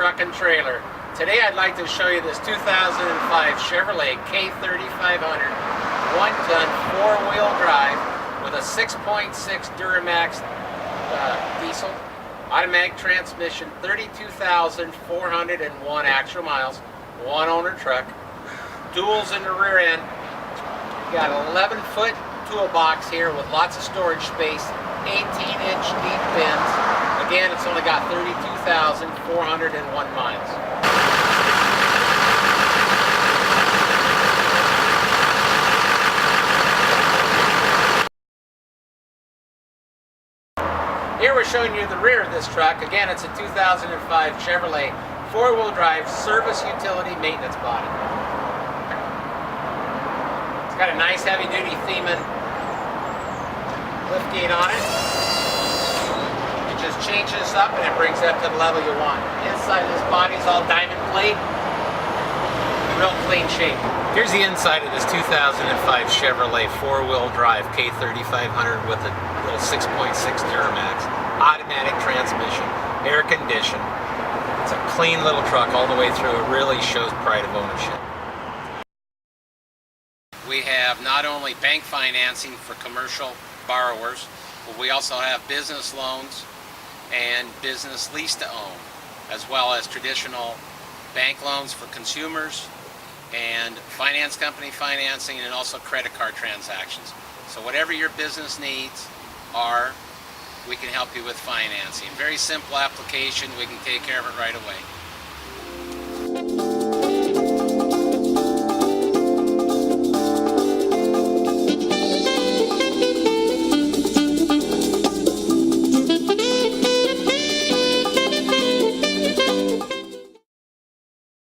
truck and trailer. Today I'd like to show you this 2005 Chevrolet K3500 1-ton 4-wheel drive with a 6.6 Duramax diesel, automatic transmission, 32,401 actual miles, one owner truck, duals in the rear end. Got an 11-foot toolbox here with lots of storage space, 18-inch deep bins. Again, it's only got 32,401 miles. Here we're showing you the rear of this truck. Again, it's a 2005 Chevrolet 4-wheel drive service utility maintenance body. It's got a nice heavy-duty Thiemann liftgate on it. It just changes this up and it brings it up to the level you want. Inside of this body is all diamond plate. Real clean shape. Here's the inside of this 2005 Chevrolet 4-wheel drive K3500 with a little 6.6 Duramax, automatic transmission, air conditioned. It's a clean little truck all the way through. It really shows pride of ownership. We have not only bank financing for commercial borrowers, but we also have business loans and business lease to own, as well as traditional bank loans for consumers and finance company financing, and also credit card transactions. So whatever your business needs are, we can help you with financing. Very simple application. We can take care of it right away.